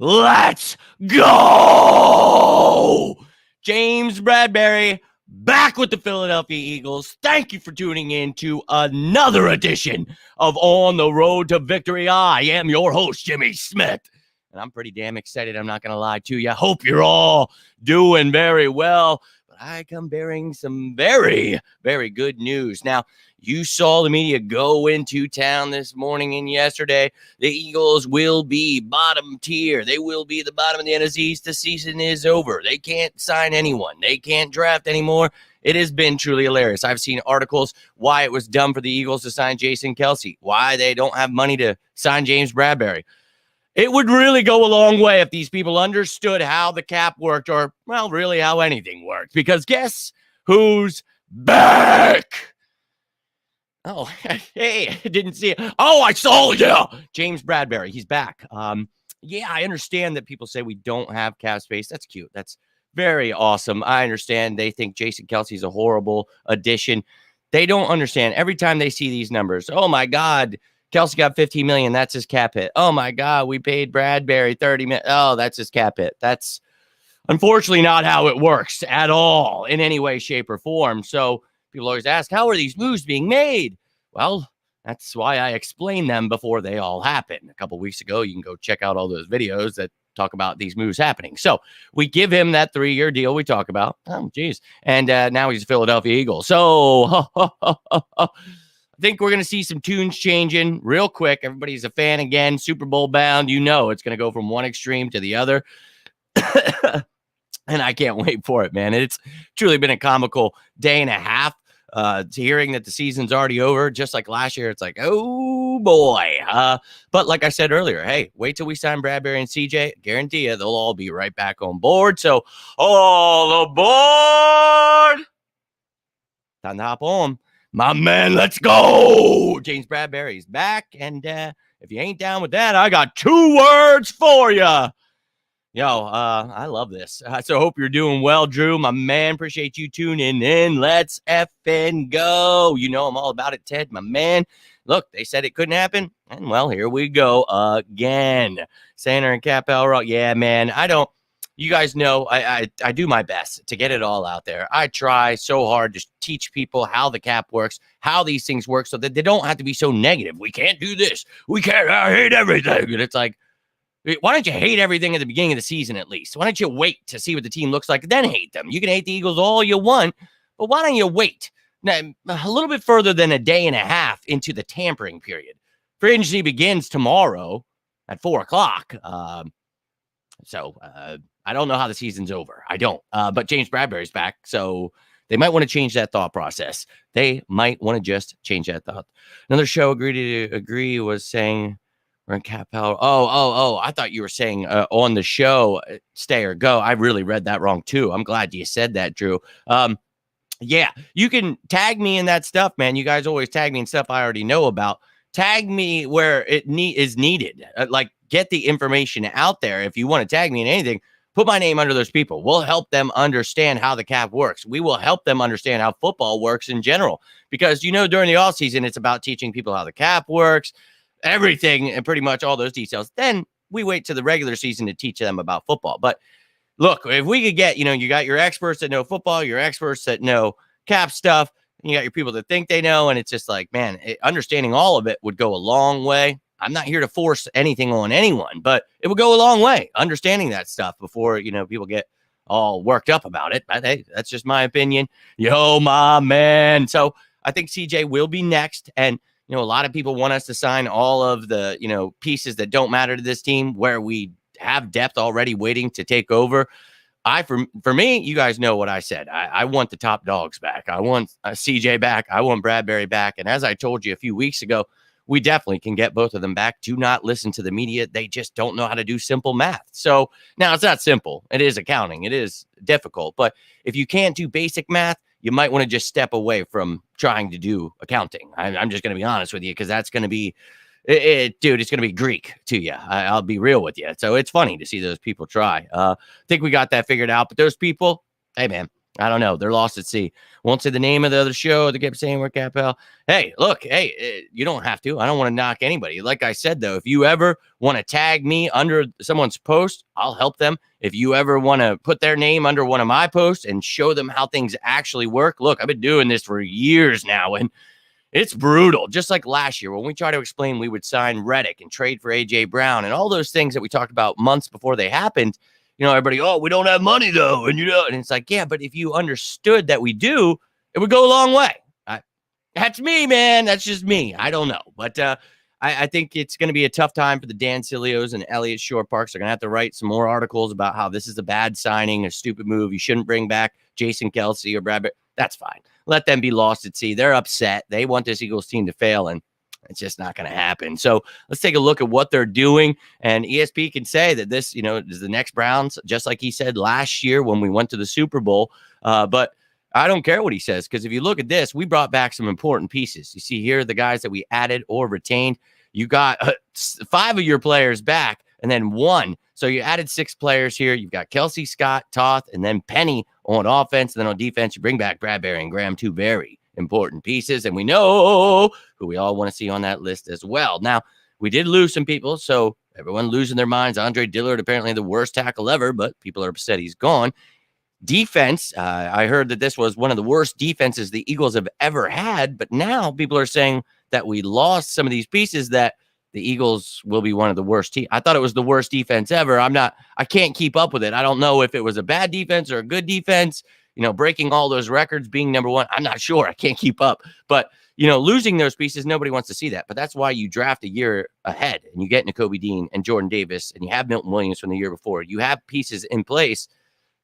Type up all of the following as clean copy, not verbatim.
Let's go! James Bradberry back with the Philadelphia Eagles. Thank you for tuning in to another edition of On the Road to Victory. I am your host, Jimmy Smith, and I'm pretty damn excited. I'm not going to lie to you. I hope you're all doing very well, but I come bearing some very, very good news. Now, you saw the media go into town this morning and yesterday. The Eagles will be bottom tier. They will be the bottom of the NFC East. The season is over. They can't sign anyone. They can't draft anymore. It has been truly hilarious. I've seen articles why it was dumb for the Eagles to sign Jason Kelce, why they don't have money to sign James Bradberry. It would really go a long way if these people understood how the cap worked, or, well, really how anything worked. Because guess who's back? Oh, hey, didn't see it. Oh, I saw it. Yeah, James Bradberry, he's back. Yeah, I understand that people say we don't have cap space. That's cute. That's very awesome. I understand they think Jason Kelce is a horrible addition. They don't understand. Every time they see these numbers, oh my God, Kelce got $15 million. That's his cap hit. Oh my God, we paid Bradberry $30 million. Oh, that's his cap hit. That's unfortunately not how it works at all in any way, shape, or form. So people always ask, how are these moves being made? Well, that's why I explain them before they all happen. A couple weeks ago, you can go check out all those videos that talk about these moves happening. So we give him that 3-year deal we talk about. Oh, geez. And now he's a Philadelphia Eagle. So I think we're going to see some tunes changing real quick. Everybody's a fan again, Super Bowl bound. You know it's going to go from one extreme to the other. And I can't wait for it, man. It's truly been a comical day and a half. Hearing that the season's already over, just like last year, it's like, oh boy. But like I said earlier, hey, wait till we sign Bradberry and CJ. Guarantee you, they'll all be right back on board. So all aboard! Time to hop on, my man. Let's go. James Bradberry's back, and if you ain't down with that, I got 2 words for you. Yo, I love this. So hope you're doing well, Drew, my man. Appreciate you tuning in. Let's effing go. You know I'm all about it, Ted, my man. Look, they said it couldn't happen, and well, here we go again. Sander and Capel, yeah, man. You guys know I do my best to get it all out there. I try so hard to teach people how the cap works, how these things work, so that they don't have to be so negative. We can't do this. We can't. I hate everything. And it's like, why don't you hate everything at the beginning of the season at least? Why don't you wait to see what the team looks like and then hate them? You can hate the Eagles all you want, but why don't you wait now, a little bit further than a day and a half into the tampering period? Free agency begins tomorrow at 4 o'clock. So I don't know how the season's over. I don't. But James Bradberry's back, so they might want to change that thought process. They might want to just change that thought. Another show agree was saying, we're in cap power. Oh, I thought you were saying on the show, stay or go. I really read that wrong too. I'm glad you said that, Drew. Yeah, you can tag me in that stuff, man. You guys always tag me in stuff I already know about. Tag me where it is needed. Like, get the information out there. If you want to tag me in anything, put my name under those people. We'll help them understand how the cap works. We will help them understand how football works in general. Because, during the offseason, it's about teaching people how the cap works, everything, and pretty much all those details. Then we wait to the regular season to teach them about football. But look, if we could get, you got your experts that know football, your experts that know cap stuff, and you got your people that think they know, and it's just like, man, understanding all of it would go a long way. I'm not here to force anything on anyone, but it would go a long way understanding that stuff before, people get all worked up about it. But hey, that's just my opinion. Yo, my man. So I think CJ will be next. And a lot of people want us to sign all of the, pieces that don't matter to this team where we have depth already waiting to take over. For me, you guys know what I said. I want the top dogs back. I want CJ back. I want Bradberry back. And as I told you a few weeks ago, we definitely can get both of them back. Do not listen to the media. They just don't know how to do simple math. So now it's not simple. It is accounting. It is difficult. But if you can't do basic math, you might want to just step away from trying to do accounting. I'm just going to be honest with you, because that's going to be, dude, it's going to be Greek to you. I'll be real with you. So it's funny to see those people try. I think we got that figured out. But those people, hey, man, I don't know. They're lost at sea. Won't say the name of the other show. They kept saying we're Capel. Hey, look, you don't have to. I don't want to knock anybody. Like I said, though, if you ever want to tag me under someone's post, I'll help them. If you ever want to put their name under one of my posts and show them how things actually work, look, I've been doing this for years now, and it's brutal. Just like last year when we tried to explain we would sign Reddick and trade for A.J. Brown and all those things that we talked about months before they happened. Everybody, oh, we don't have money though. And it's like, yeah, but if you understood that we do, it would go a long way. That's me, man. That's just me. I don't know. But I think it's going to be a tough time for the Dan Cilios and Elliott Shore Parks. They're going to have to write some more articles about how this is a bad signing, a stupid move. You shouldn't bring back Jason Kelsey or Bradberry. That's fine. Let them be lost at sea. They're upset. They want this Eagles team to fail, and it's just not going to happen. So let's take a look at what they're doing. And ESP can say that this, is the next Browns, just like he said last year when we went to the Super Bowl. But I don't care what he says, because if you look at this, we brought back some important pieces. You see here the guys that we added or retained. You got 5 of your players back and then 1. So you added 6 players here. You've got Kelsey, Scott, Toth, and then Penny on offense. And then on defense, you bring back Bradberry and Graham, 2 very important pieces. And we know who we all want to see on that list as well. Now, we did lose some people, so everyone losing their minds. Andre Dillard, apparently the worst tackle ever, but people are upset he's gone. Defense, I heard that this was one of the worst defenses the Eagles have ever had, but now people are saying that we lost some of these pieces, that the Eagles will be one of the worst teams. I thought it was the worst defense ever. I can't keep up with it. I don't know if it was a bad defense or a good defense, breaking all those records, being number 1. I'm not sure. I can't keep up, but losing those pieces, nobody wants to see that. But that's why you draft a year ahead and you get Nakobe Dean and Jordan Davis and you have Milton Williams from the year before. You have pieces in place.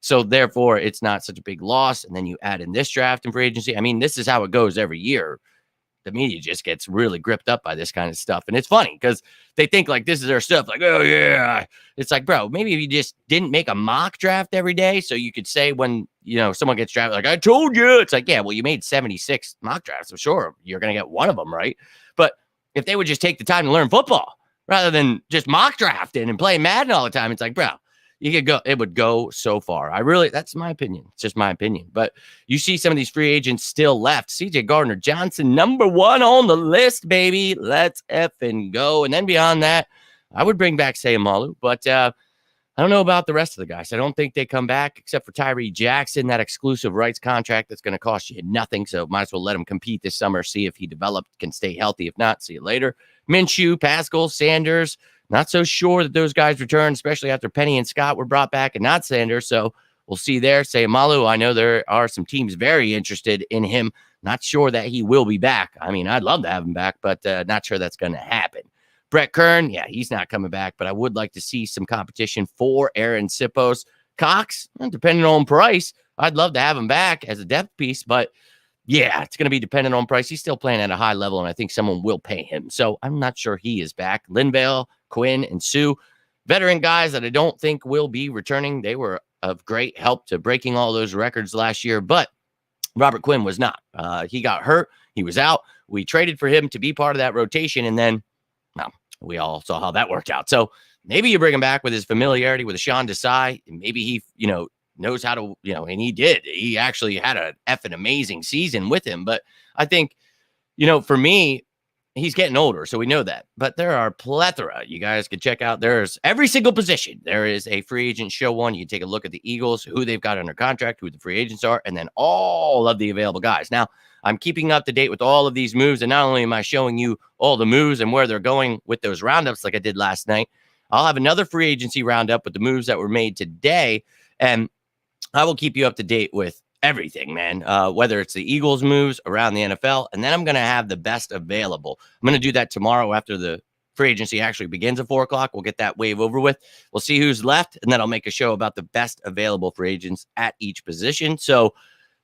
So therefore, it's not such a big loss. And then you add in this draft and free agency. I mean, this is how it goes every year. The media just gets really gripped up by this kind of stuff. And it's funny because they think like this is their stuff. Like, oh, yeah. It's like, bro, maybe if you just didn't make a mock draft every day so you could say when, someone gets drafted, like, I told you. It's like, yeah, well, you made 76 mock drafts. So sure, you're going to get one of them, right? But if they would just take the time to learn football rather than just mock drafting and play Madden all the time, it's like, bro, you could go, it would go so far. That's my opinion. It's just my opinion. But you see some of these free agents still left. CJ Gardner-Johnson, number 1 on the list, baby. Let's effing go. And then beyond that, I would bring back Sayamalu, but I don't know about the rest of the guys. I don't think they come back except for Tyree Jackson, that exclusive rights contract that's going to cost you nothing. So might as well let him compete this summer, see if he developed, can stay healthy. If not, see you later. Minshew, Pascal, Sanders. Not so sure that those guys return, especially after Penny and Scott were brought back and not Sanders. So we'll see there. Sayamalu, I know there are some teams very interested in him. Not sure that he will be back. I mean, I'd love to have him back, but not sure that's going to happen. Brett Kern, yeah, he's not coming back, but I would like to see some competition for Aaron Sippos. Cox, depending on price, I'd love to have him back as a depth piece, but yeah, it's going to be dependent on price. He's still playing at a high level, and I think someone will pay him. So I'm not sure he is back. Linvale, Quinn, and Sue, veteran guys that I don't think will be returning. They were of great help to breaking all those records last year, but Robert Quinn was not. He got hurt. He was out. We traded for him to be part of that rotation, and then, well, we all saw how that worked out. So maybe you bring him back with his familiarity with Sean Desai, and maybe he, knows how to, and he did. He actually had an effing amazing season with him. But I think, for me, he's getting older, so we know that. But there are plethora. You guys can check out. There's every single position. There is a free agent show one. You can take a look at the Eagles, who they've got under contract, who the free agents are, and then all of the available guys. Now, I'm keeping up to date with all of these moves, and not only am I showing you all the moves and where they're going with those roundups like I did last night, I'll have another free agency roundup with the moves that were made today, and I will keep you up to date with everything, man, whether it's the Eagles moves around the NFL, and then I'm going to have the best available. I'm going to do that tomorrow after the free agency actually begins at 4 o'clock. We'll get that wave over with. We'll see who's left, and then I'll make a show about the best available free agents at each position. So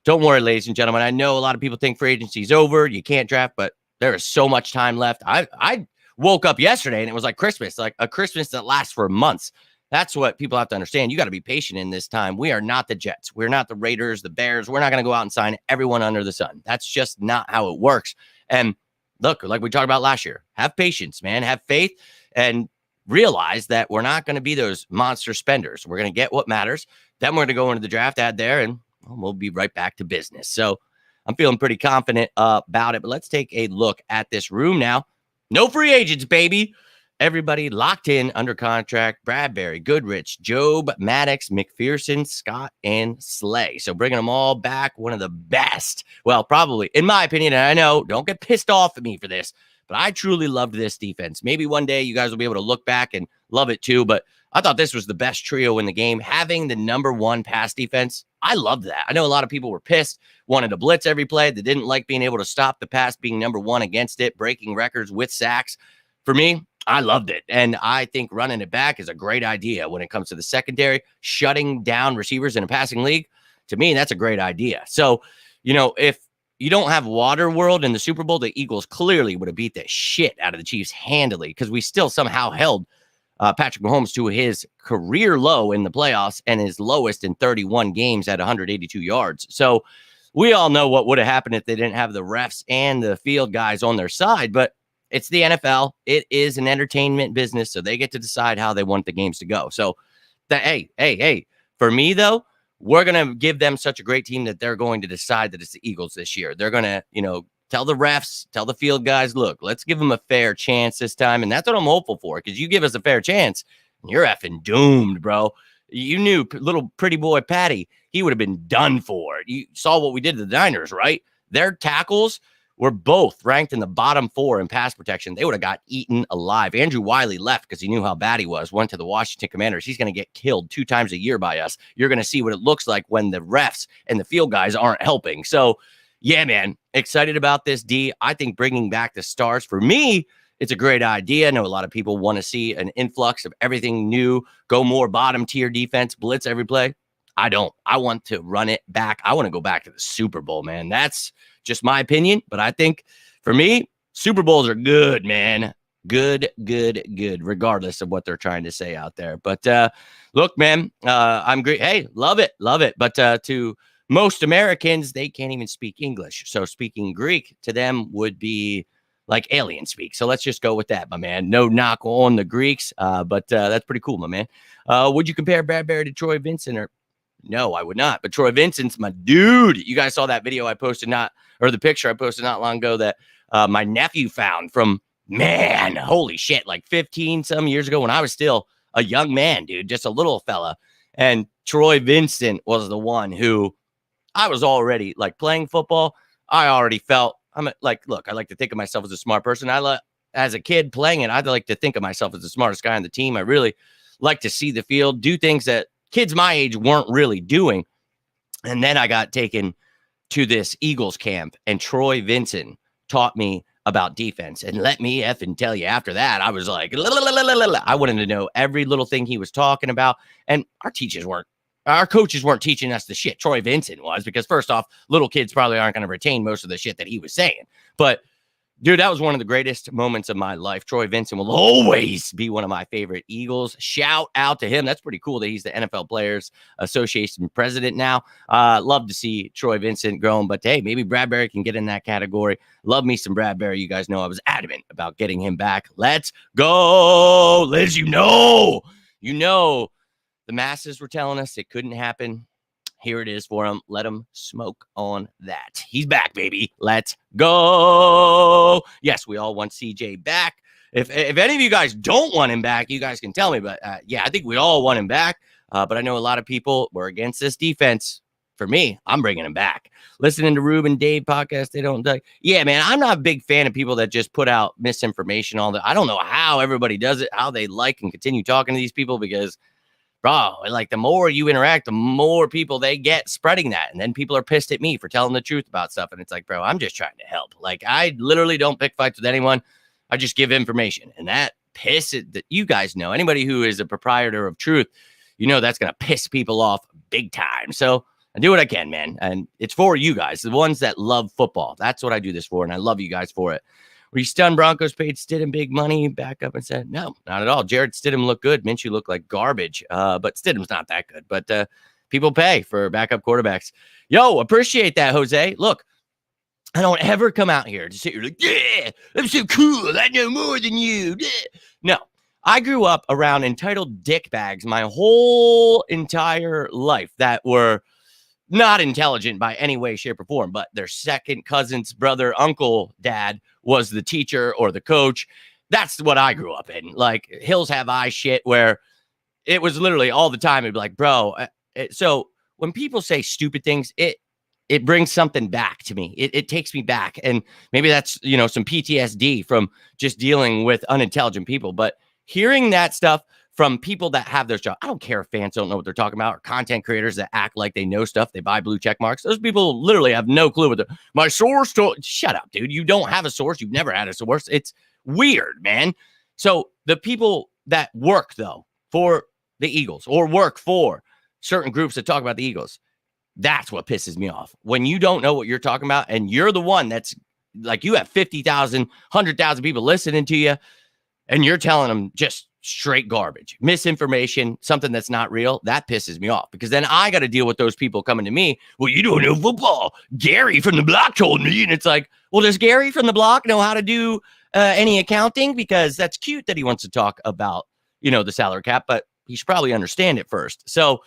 don't worry, ladies and gentlemen. I know a lot of people think free agency is over. You can't draft, but there is so much time left. I woke up yesterday, and it was like Christmas, like a Christmas that lasts for months. That's what people have to understand. You got to be patient in this time. We are not the Jets. We're not the Raiders, the Bears. We're not going to go out and sign everyone under the sun. That's just not how it works. And look, like we talked about last year, have patience, man. Have faith and realize that we're not going to be those monster spenders. We're going to get what matters. Then we're going to go into the draft ad there and we'll be right back to business. So I'm feeling pretty confident about it. But let's take a look at this room now. No free agents, baby. Everybody locked in under contract. Bradberry, Goodrich, Job, Maddox, McPherson, Scott, and Slay. So bringing them all back, one of the best. Well, probably, in my opinion, and I know, don't get pissed off at me for this, but I truly loved this defense. Maybe one day you guys will be able to look back and love it too, but I thought this was the best trio in the game. Having the number one pass defense, I loved that. I know a lot of people were pissed, wanted to blitz every play. They didn't like being able to stop the pass, being number one against it, breaking records with sacks. For me, I loved it. And I think running it back is a great idea when it comes to the secondary, shutting down receivers in a passing league. To me, that's a great idea. So, if you don't have Waterworld in the Super Bowl, the Eagles clearly would have beat the shit out of the Chiefs handily because we still somehow held Patrick Mahomes to his career low in the playoffs and his lowest in 31 games at 182 yards. So we all know what would have happened if they didn't have the refs and the field guys on their side, but it's the NFL. It is an entertainment business, so they get to decide how they want the games to go. So, hey, for me, though, we're going to give them such a great team that they're going to decide that it's the Eagles this year. They're going to, tell the refs, tell the field guys, look, let's give them a fair chance this time. And that's what I'm hopeful for, because you give us a fair chance, you're effing doomed, bro. You knew little pretty boy Patty, he would have been done for. You saw what we did to the Niners, right? Their tackles were both ranked in the bottom 4 in pass protection. They would have got eaten alive. Andrew Wiley left because he knew how bad he was, went to the Washington Commanders. He's going to get killed 2 times a year by us. You're going to see what it looks like when the refs and the field guys aren't helping. So, yeah, man, excited about this, D. I think bringing back the stars, for me, it's a great idea. I know a lot of people want to see an influx of everything new, go more bottom-tier defense, blitz every play. I don't. I want to run it back. I want to go back to the Super Bowl, man. That's just my opinion, but I think for me, Super Bowls are good, man. Good, regardless of what they're trying to say out there. But look, man, I'm great. Hey, love it. But to most Americans, they can't even speak English. So speaking Greek to them would be like alien speak. So let's just go with that, my man. No knock on the Greeks, but that's pretty cool, my man. Would you compare Bradberry to Troy Vincent? Or no, I would not. But Troy Vincent's my dude. You guys saw that video I posted the picture I posted not long ago that my nephew found from, man, holy shit, like 15 some years ago when I was still a young man, dude, just a little fella. And Troy Vincent was the one who I was already like playing football. I already felt look, I like to think of myself as a smart person. As a kid playing it, I'd like to think of myself as the smartest guy on the team. I really like to see the field, do things that kids my age weren't really doing. And then I got taken to this Eagles camp, and Troy Vincent taught me about defense. And let me effing tell you, after that, I was like, I wanted to know every little thing he was talking about. And our coaches weren't teaching us the shit Troy Vincent was, because first off, little kids probably aren't going to retain most of the shit that he was saying. But dude, that was one of the greatest moments of my life. Troy Vincent will always be one of my favorite Eagles. Shout out to him. That's pretty cool that he's the NFL Players Association president now. Love to see Troy Vincent growing, but hey, maybe Bradberry can get in that category. Love me some Bradberry. You guys know I was adamant about getting him back. Let's go. Liz, you know, the masses were telling us it couldn't happen. Here it is for him. Let him smoke on that. He's back, baby. Let's go. Yes, we all want CJ back. If any of you guys don't want him back, you guys can tell me. But yeah, I think we all want him back. But I know a lot of people were against this defense. For me, I'm bringing him back. Listening to Ruben Dave podcast, they don't like. Yeah, man, I'm not a big fan of people that just put out misinformation. I don't know how everybody does it, how they like and continue talking to these people, because bro, like the more you interact, the more people they get spreading that. And then people are pissed at me for telling the truth about stuff. And it's like, bro, I'm just trying to help. Like, I literally don't pick fights with anyone. I just give information. And that pisses, that you guys know, anybody who is a proprietor of truth, you know, that's going to piss people off big time. So I do what I can, man. And it's for you guys, the ones that love football. That's what I do this for. And I love you guys for it. Were you stunned Broncos paid Stidham big money? Back up and said, no, not at all. Jared Stidham looked good. Minshew looked like garbage. But Stidham's not that good. But people pay for backup quarterbacks. Yo, appreciate that, Jose. Look, I don't ever come out here to sit here like, yeah, I'm so cool. I know more than you. Yeah. No, I grew up around entitled dick bags my whole entire life that were not intelligent by any way, shape, or form, but their second cousin's brother, uncle, dad was the teacher or the coach. That's what I grew up in. Like Hills Have Eyes shit, where it was literally all the time. It'd be like, bro. So when people say stupid things, it brings something back to me. It takes me back. And maybe that's, some PTSD from just dealing with unintelligent people. But hearing that stuff from people that have their job, I don't care if fans don't know what they're talking about, or content creators that act like they know stuff. They buy blue check marks. Those people literally have no clue what my source told. Shut up, dude. You don't have a source. You've never had a source. It's weird, man. So the people that work, though, for the Eagles or work for certain groups that talk about the Eagles, that's what pisses me off. When you don't know what you're talking about and you're the one that's like, you have 50,000, 100,000 people listening to you and you're telling them just straight garbage, misinformation, something that's not real, that pisses me off, because then I got to deal with those people coming to me. Well, you don't know football. Gary from the block told me. And it's like, well, does Gary from the block know how to do any accounting? Because that's cute that he wants to talk about, the salary cap, but he should probably understand it first. So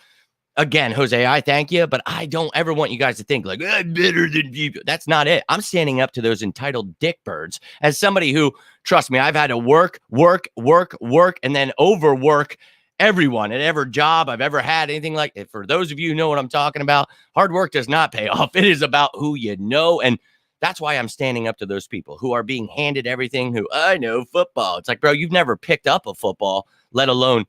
again, Jose, I thank you, but I don't ever want you guys to think like, I'm better than you. That's not it. I'm standing up to those entitled dickbirds as somebody who, trust me, I've had to work, and then overwork everyone at every job I've ever had, anything like it. For those of you who know what I'm talking about, hard work does not pay off. It is about who you know. And that's why I'm standing up to those people who are being handed everything, who, I know football. It's like, bro, you've never picked up a football, let alone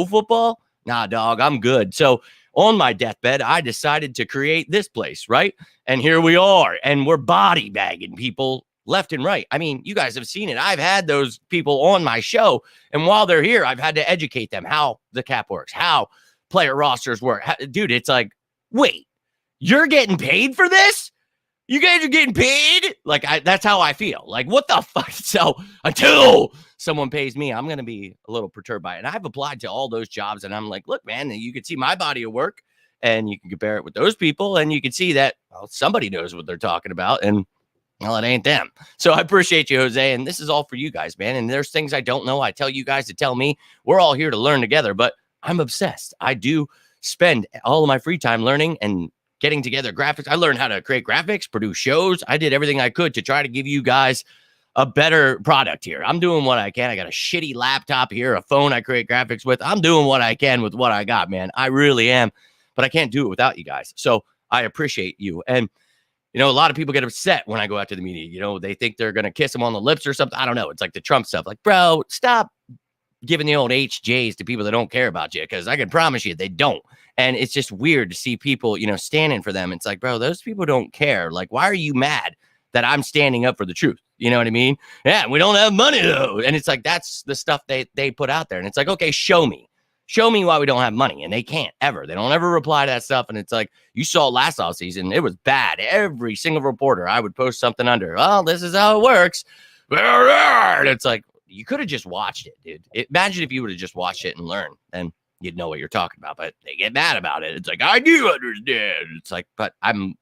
football. Nah, dog, I'm good. So on my deathbed, I decided to create this place, right? And here we are, and we're body bagging people left and right. I mean, you guys have seen it. I've had those people on my show, and while they're here, I've had to educate them how the cap works, how player rosters work. Dude, it's like, wait, you're getting paid for this? You guys are getting paid? Like, that's how I feel. Like, what the fuck? So until someone pays me, I'm going to be a little perturbed by it. And I've applied to all those jobs, and I'm like, look, man, you can see my body of work, and you can compare it with those people, and you can see that, well, somebody knows what they're talking about, and, well, it ain't them. So I appreciate you, Jose, and this is all for you guys, man. And there's things I don't know. I tell you guys to tell me. We're all here to learn together, but I'm obsessed. I do spend all of my free time learning and getting together graphics. I learned how to create graphics, produce shows. I did everything I could to try to give you guys a better product here. I'm doing what I can. I got a shitty laptop here, a phone I create graphics with. I'm doing what I can with what I got, man. I really am, but I can't do it without you guys. So I appreciate you. And, a lot of people get upset when I go out to the media. They think they're going to kiss them on the lips or something. I don't know. It's like the Trump stuff. Like, bro, stop giving the old HJs to people that don't care about you, because I can promise you they don't. And it's just weird to see people, standing for them. It's like, bro, those people don't care. Like, why are you mad that I'm standing up for the truth? You know what I mean? Yeah, we don't have money, though. And it's like, that's the stuff they put out there. And it's like, okay, show me why we don't have money. And they can't ever. They don't ever reply to that stuff. And it's like, you saw last offseason, it was bad. Every single reporter, I would post something under, well, this is how it works. And it's like, you could have just watched it, dude. Imagine if you would have just watched it and learned, then you'd know what you're talking about. But they get mad about it. It's like, I do understand. It's like, but I'm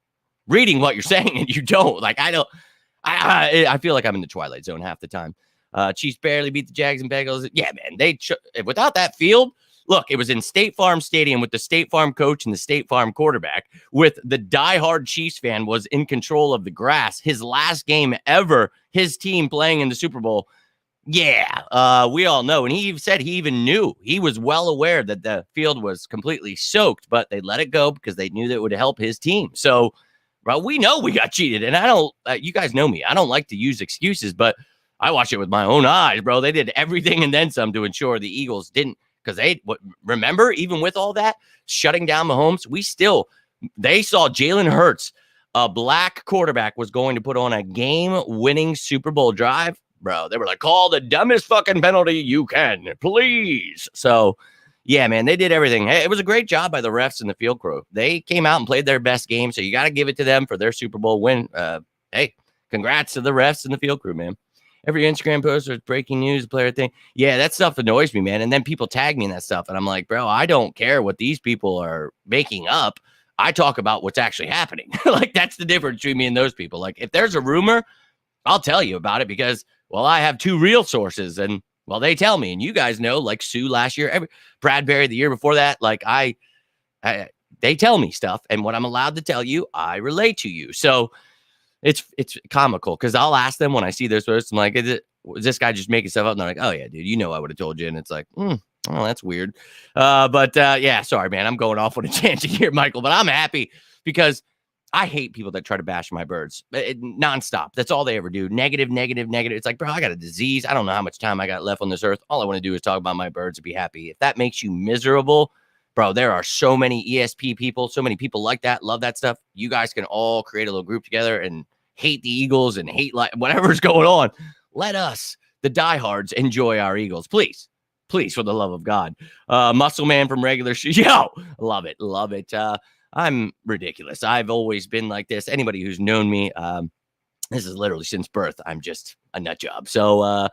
reading what you're saying and you don't. Like, I feel like I'm in the Twilight Zone half the time. Chiefs barely beat the Jags and Bengals. Yeah, man. Without that field, look, it was in State Farm Stadium with the State Farm coach and the State Farm quarterback, with the diehard Chiefs fan was in control of the grass. His last game ever, his team playing in the Super Bowl. Yeah, we all know. And he said he even knew. He was well aware that the field was completely soaked, but they let it go because they knew that it would help his team. So, bro, we know we got cheated. And I don't, you guys know me. I don't like to use excuses, but I watched it with my own eyes, bro. They did everything and then some to ensure the Eagles didn't, because remember, even with all that, shutting down Mahomes, they saw Jalen Hurts, a black quarterback, was going to put on a game-winning Super Bowl drive. Bro, they were like, call the dumbest fucking penalty you can, please. So, yeah, man, they did everything. Hey, it was a great job by the refs and the field crew. They came out and played their best game, so you got to give it to them for their Super Bowl win. Hey, congrats to the refs and the field crew, man. Every Instagram post was breaking news, player thing. Yeah, that stuff annoys me, man. And then people tag me in that stuff, and I'm like, bro, I don't care what these people are making up. I talk about what's actually happening. Like, that's the difference between me and those people. Like, if there's a rumor, I'll tell you about it because, well, I have two real sources, and, well, they tell me. And you guys know, like Sue last year, Bradberry the year before that. Like, they tell me stuff, and what I'm allowed to tell you, I relate to you. So it's comical because I'll ask them when I see their posts, I'm like, is this guy just making stuff up? And they're like, oh yeah, dude, I would have told you. And it's like, oh, that's weird. But yeah, sorry, man, I'm going off on a tangent here, Michael, but I'm happy because I hate people that try to bash my birds nonstop. That's all they ever do. Negative, negative, negative. It's like, bro, I got a disease. I don't know how much time I got left on this earth. All I want to do is talk about my birds and be happy. If that makes you miserable, bro, there are so many ESP people, so many people like that, love that stuff. You guys can all create a little group together and hate the Eagles and hate whatever's going on. Let us, the diehards, enjoy our Eagles. Please, for the love of God. Muscle Man from regular yo, love it. I'm ridiculous. I've always been like this. Anybody who's known me, this is literally since birth. I'm just a nut job. So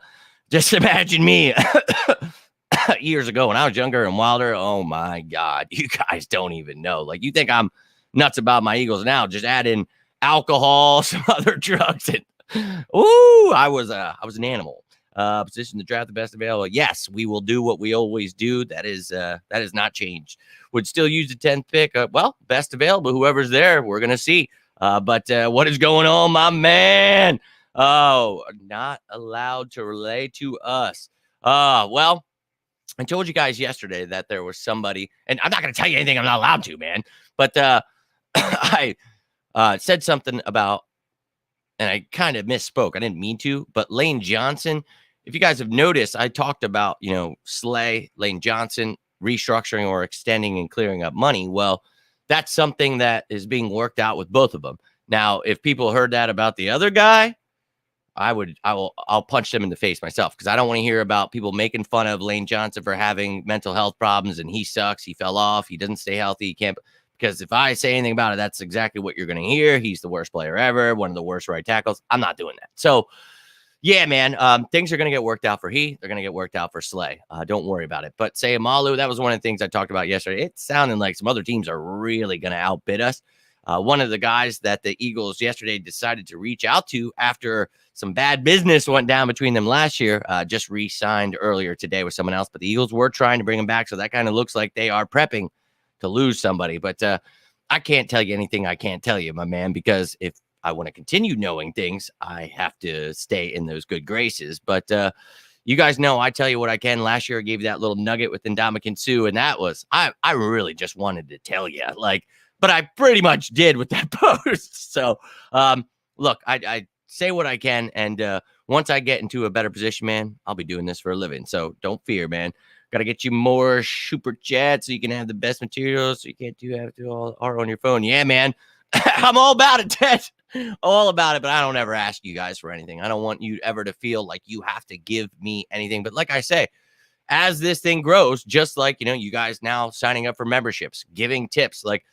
just imagine me years ago when I was younger and wilder. Oh my God, you guys don't even know. Like, you think I'm nuts about my Eagles now? Just add in alcohol, some other drugs, and I was an animal. Position to draft the best available. Yes, we will do what we always do. That is not changed. Would still use the 10th pick. Well, best available. Whoever's there, we're gonna see. But what is going on, my man? Oh, not allowed to relay to us. Well, I told you guys yesterday that there was somebody, and I'm not gonna tell you anything I'm not allowed to, man. But I said something about, and I kind of misspoke. I didn't mean to, but Lane Johnson. If you guys have noticed, I talked about, Slay, Lane Johnson, restructuring or extending and clearing up money. Well, that's something that is being worked out with both of them. Now, if people heard that about the other guy, I'll punch them in the face myself, because I don't want to hear about people making fun of Lane Johnson for having mental health problems and he sucks, he fell off, he doesn't stay healthy, he can't. Because if I say anything about it, that's exactly what you're going to hear. He's the worst player ever, one of the worst right tackles. I'm not doing that. So, yeah, man, things are going to get worked out for They're going to get worked out for Slay. Don't worry about it. But say Amalu, that was one of the things I talked about yesterday. It's sounding like some other teams are really going to outbid us. One of the guys that the Eagles yesterday decided to reach out to after some bad business went down between them last year, just re-signed earlier today with someone else. But the Eagles were trying to bring him back, so that kind of looks like they are prepping to lose somebody. But I can't tell you anything I can't tell you, my man, because if I want to continue knowing things, I have to stay in those good graces. But you guys know I tell you what I can. Last year I gave you that little nugget with Ndamukong Suh, and that was, I really just wanted to tell you, but I pretty much did with that post. So look, I say what I can, and once I get into a better position, man, I'll be doing this for a living. So don't fear, man. Got to get you more super chats so you can have the best materials, so you can't have to all on your phone. Yeah, man. I'm all about it, Ted. All about it, but I don't ever ask you guys for anything. I don't want you ever to feel like you have to give me anything. But like I say, as this thing grows, just like, you guys now signing up for memberships, giving tips, like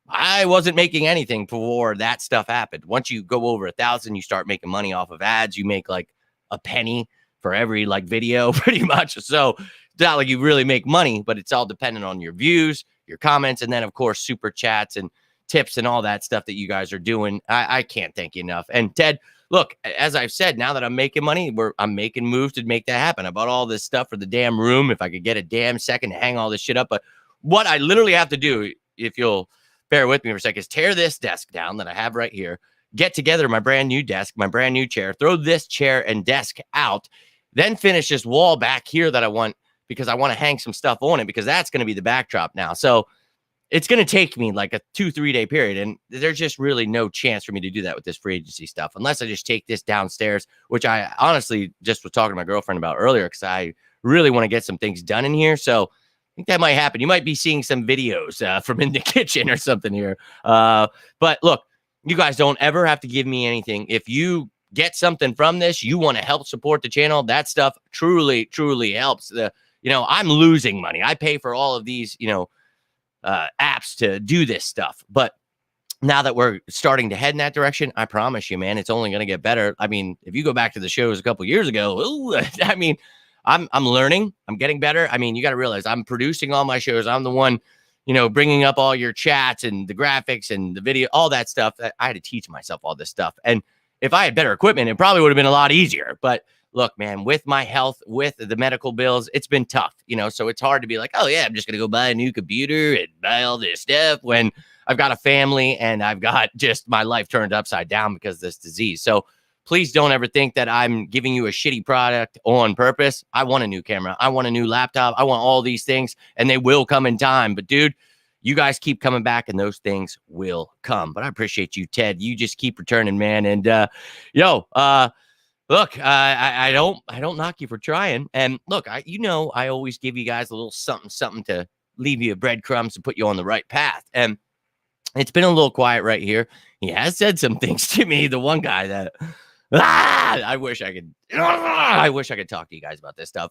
I wasn't making anything before that stuff happened. Once you go over 1,000, you start making money off of ads. You make like a penny for every video pretty much. So it's not like you really make money, but it's all dependent on your views, your comments, and then of course, super chats and tips and all that stuff that you guys are doing. I can't thank you enough. And Ted, look, as I've said, now that I'm making money, I'm making moves to make that happen. I bought all this stuff for the damn room. If I could get a damn second to hang all this shit up. But what I literally have to do, if you'll bear with me for a second, is tear this desk down that I have right here, get together my brand new desk, my brand new chair, throw this chair and desk out, then finish this wall back here that I want, because I want to hang some stuff on it, because that's going to be the backdrop now. So it's going to take me like a 2-3 day period. And there's just really no chance for me to do that with this free agency stuff, unless I just take this downstairs, which I honestly just was talking to my girlfriend about earlier, because I really want to get some things done in here. So I think that might happen. You might be seeing some videos from in the kitchen or something here. But look, you guys don't ever have to give me anything. If you get something from this, you want to help support the channel, that stuff truly, truly helps. I'm losing money. I pay for all of these, apps to do this stuff. But now that we're starting to head in that direction, I promise you, man, it's only going to get better. I mean, if you go back to the shows a couple years ago, I'm learning, I'm getting better. I mean, you got to realize I'm producing all my shows. I'm the one, bringing up all your chats and the graphics and the video, all that stuff. I had to teach myself all this stuff. And if I had better equipment, it probably would have been a lot easier. But look, man, with my health, with the medical bills, it's been tough, so it's hard to be like, oh yeah, I'm just going to go buy a new computer and buy all this stuff when I've got a family and I've got just my life turned upside down because of this disease. So please don't ever think that I'm giving you a shitty product on purpose. I want a new camera. I want a new laptop. I want all these things, and they will come in time. But dude, you guys keep coming back and those things will come. But I appreciate you, Ted. You just keep returning, man. And look, I don't knock you for trying. And look, I always give you guys a little something to leave you breadcrumbs to put you on the right path. And it's been a little quiet right here. He has said some things to me. The one guy that I wish I could talk to you guys about this stuff.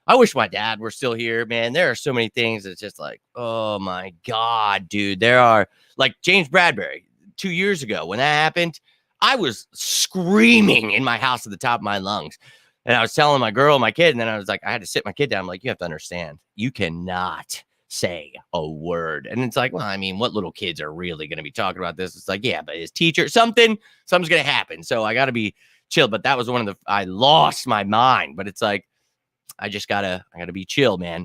I wish my dad were still here, man. There are so many things that's just like, oh my God, dude. There are like James Bradberry 2 years ago when that happened. I was screaming in my house at the top of my lungs. And I was telling my girl, my kid, and then I was like, I had to sit my kid down. I'm like, you have to understand, you cannot say a word. And it's like, well, I mean, what little kids are really going to be talking about this? It's like, yeah, but his teacher, something's going to happen. So I got to be chill. But that was I lost my mind. But it's like, I gotta be chill, man.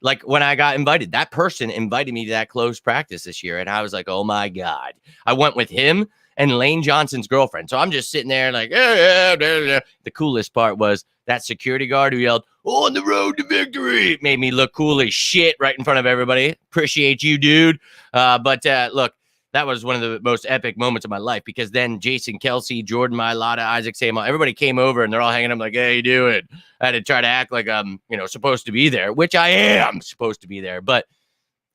Like when I got invited, that person invited me to that closed practice this year. And I was like, oh my God. I went with him and Lane Johnson's girlfriend. So I'm just sitting there like, The coolest part was that security guard who yelled, on the road to victory. It made me look cool as shit right in front of everybody. Appreciate you, dude. But look, that was one of the most epic moments of my life, because then Jason Kelsey, Jordan Mailata, Isaac Samuel, everybody came over and they're all hanging up like, hey, how you doing? I had to try to act like I'm, supposed to be there, which I am supposed to be there. But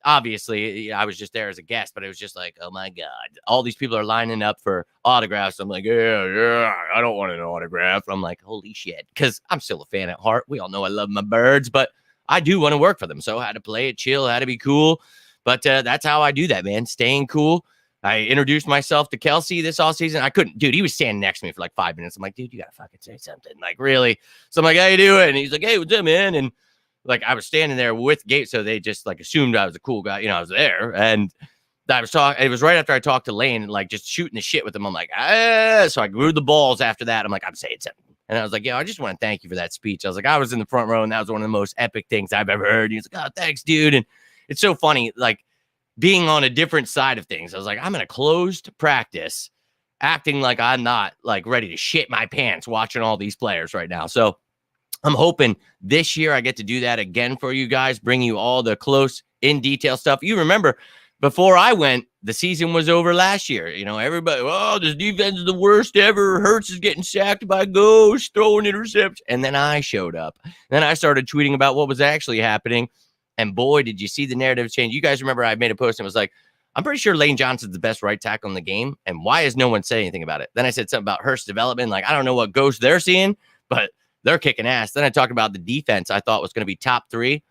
obviously, I was just there as a guest, but it was just like, oh my God, all these people are lining up for autographs. I'm like, yeah, I don't want an autograph. I'm like, holy shit, because I'm still a fan at heart. We all know I love my birds, but I do want to work for them. So I had to play it chill, I had to be cool. But that's how I do that, man. Staying cool. I introduced myself to Kelsey this all season. I couldn't, dude. He was standing next to me for like 5 minutes. I'm like, dude, you gotta fucking say something. Like, really? So I'm like, how you doing? And he's like, hey, what's up, man? And like, I was standing there with Gates, so they just like assumed I was a cool guy. I was there, and I was talking. It was right after I talked to Lane, like just shooting the shit with him. I'm like, So I grew the balls after that. I'm like, I'm saying something. And I was like, I just want to thank you for that speech. I was like, I was in the front row, and that was one of the most epic things I've ever heard. He's like, oh, thanks, dude. And it's so funny, like, being on a different side of things. I was like, I'm in a closed practice acting like I'm not like ready to shit my pants watching all these players right now. So I'm hoping this year I get to do that again for you guys, bring you all the close in detail stuff. You remember before I went, the season was over last year. Everybody, this defense is the worst ever. Hurts is getting sacked by Ghost, throwing interceptions. And then I showed up. Then I started tweeting about what was actually happening. And boy, did you see the narrative change. You guys remember I made a post and was like, I'm pretty sure Lane Johnson's the best right tackle in the game. And why has no one said anything about it? Then I said something about Hurst's development. Like, I don't know what ghost they're seeing, but they're kicking ass. Then I talked about the defense I thought was going to be top 3.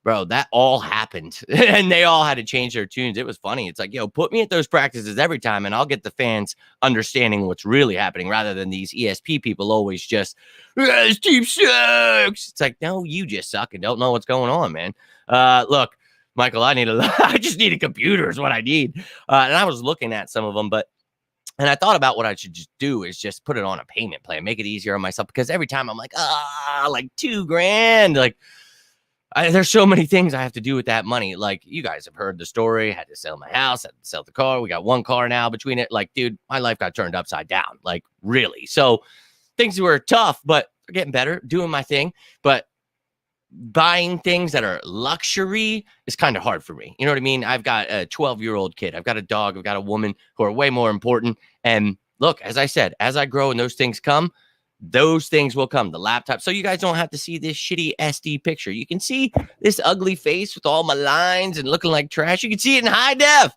Bro, that all happened. And they all had to change their tunes. It was funny. It's like, put me at those practices every time, and I'll get the fans understanding what's really happening rather than these ESP people always just, this team sucks. It's like, no, you just suck and don't know what's going on, man. Look, Michael, I just need a computer is what I need. And I was looking at some of them, and I thought about what I should just do is just put it on a payment plan, make it easier on myself, because every time I'm like, like $2,000, like, there's so many things I have to do with that money. Like, you guys have heard the story. I had to sell my house, I had to sell the car. We got one car now between it. Like, dude, my life got turned upside down. Like, really. So things were tough, but getting better, doing my thing. But buying things that are luxury is kind of hard for me. You know what I mean? I've got a 12-year-old kid. I've got a dog. I've got a woman who are way more important. And look, as I said, as I grow and those things come, those things will come. The laptop. So you guys don't have to see this shitty SD picture. You can see this ugly face with all my lines and looking like trash. You can see it in high def.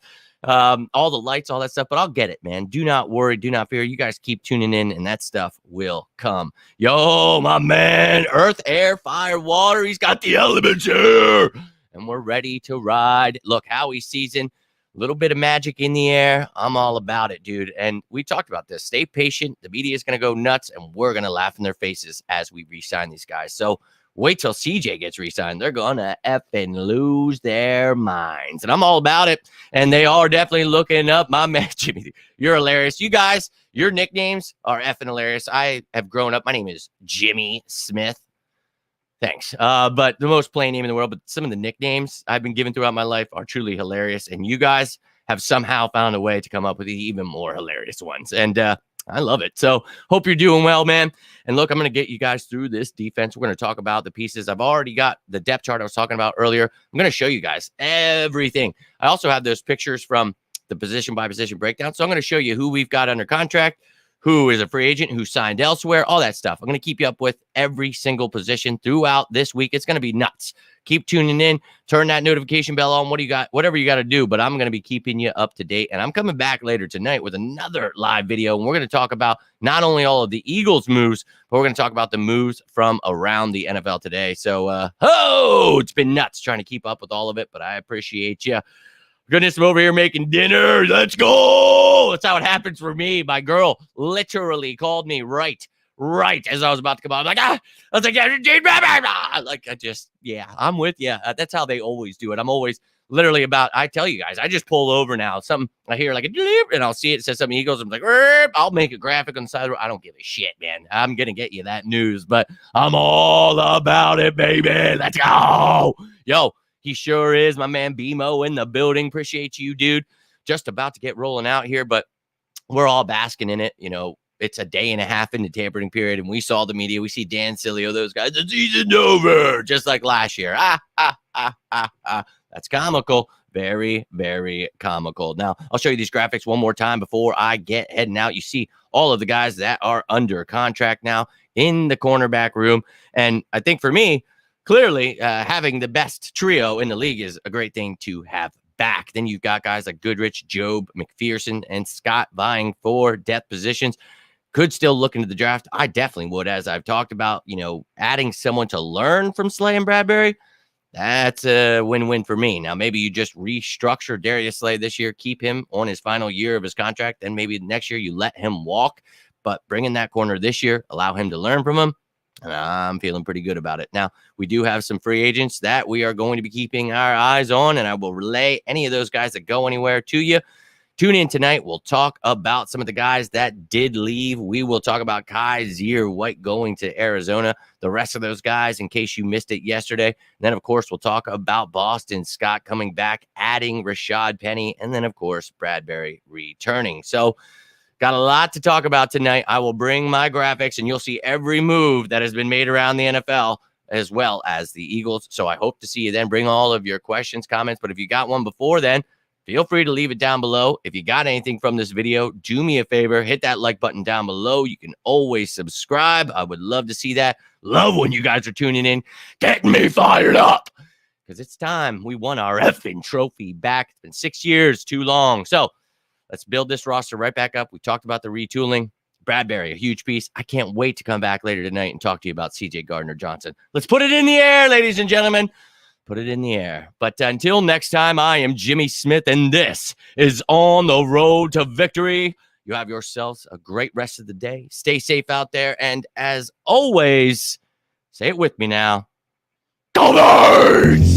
All the lights, all that stuff, but I'll get it, man. Do not worry. Do not fear. You guys keep tuning in and that stuff will come. Yo, my man, earth, air, fire, water. He's got the elements here and we're ready to ride. Look, Howie season, a little bit of magic in the air. I'm all about it, dude. And we talked about this. Stay patient. The media is going to go nuts and we're going to laugh in their faces as we re-sign these guys. So Wait till CJ gets re-signed. They're going to effing lose their minds. And I'm all about it. And they are definitely looking up. My man, Jimmy, you're hilarious. You guys, your nicknames are effing hilarious. I have grown up. My name is Jimmy Smith. Thanks. But the most plain name in the world, but some of the nicknames I've been given throughout my life are truly hilarious. And you guys have somehow found a way to come up with even more hilarious ones. And I love it. So hope you're doing well, man. And look, I'm going to get you guys through this defense. We're going to talk about the pieces. I've already got the depth chart I was talking about earlier. I'm going to show you guys everything. I also have those pictures from the position by position breakdown. So I'm going to show you who we've got under contract, who is a free agent, who signed elsewhere, all that stuff. I'm going to keep you up with every single position throughout this week. It's going to be nuts. Keep tuning in. Turn that notification bell on. What do you got? Whatever you got to do, but I'm going to be keeping you up to date. And I'm coming back later tonight with another live video. And we're going to talk about not only all of the Eagles moves, but we're going to talk about the moves from around the NFL today. So, it's been nuts trying to keep up with all of it, but I appreciate you. Goodness, I'm over here making dinner. Let's go. That's how it happens for me. My girl literally called me right as I was about to come on. I'm like, I was like, I'm with you. That's how they always do it. I'm always literally about, I tell you guys, I just pull over now. Something I hear like a and I'll see it says something Eagles. I'm like, I'll make a graphic on the side of the road. I don't give a shit, man. I'm going to get you that news, but I'm all about it, baby. Let's go. Yo. He sure is, my man BMO in the building. Appreciate you, dude. Just about to get rolling out here, but we're all basking in it. You know, it's a day and a half into tampering period, and we saw the media. We see Dan Sileo, those guys. The season's over, just like last year. That's comical. Very, very comical. Now, I'll show you these graphics one more time before I get heading out. You see all of the guys that are under contract now in the cornerback room, and I think for me, clearly, having the best trio in the league is a great thing to have back. Then you've got guys like Goodrich, Job, McPherson, and Scott vying for depth positions. Could still look into the draft. I definitely would, as I've talked about, adding someone to learn from Slay and Bradberry. That's a win-win for me. Now, maybe you just restructure Darius Slay this year, keep him on his final year of his contract, then maybe next year you let him walk. But bring in that corner this year, allow him to learn from him. And I'm feeling pretty good about it. Now, we do have some free agents that we are going to be keeping our eyes on, and I will relay any of those guys that go anywhere to you. Tune in tonight. We'll talk about some of the guys that did leave. We will talk about Kaiser White going to Arizona, the rest of those guys in case you missed it yesterday. And then, of course, we'll talk about Boston Scott coming back, adding Rashad Penny, and then, of course, Bradberry returning. So, got a lot to talk about tonight. I will bring my graphics, and you'll see every move that has been made around the NFL, as well as the Eagles. So I hope to see you then. Bring all of your questions, comments. But if you got one before then, feel free to leave it down below. If you got anything from this video, do me a favor. Hit that like button down below. You can always subscribe. I would love to see that. Love when you guys are tuning in. Getting me fired up. Because it's time. We won our effing trophy back. It's been 6 years. Too long. So, let's build this roster right back up. We talked about the retooling. Bradberry, a huge piece. I can't wait to come back later tonight and talk to you about CJ Gardner-Johnson. Let's put it in the air, ladies and gentlemen. Put it in the air. But until next time, I am Jimmy Smith, and this is On the Road to Victory. You have yourselves a great rest of the day. Stay safe out there. And as always, say it with me now. Go Birds!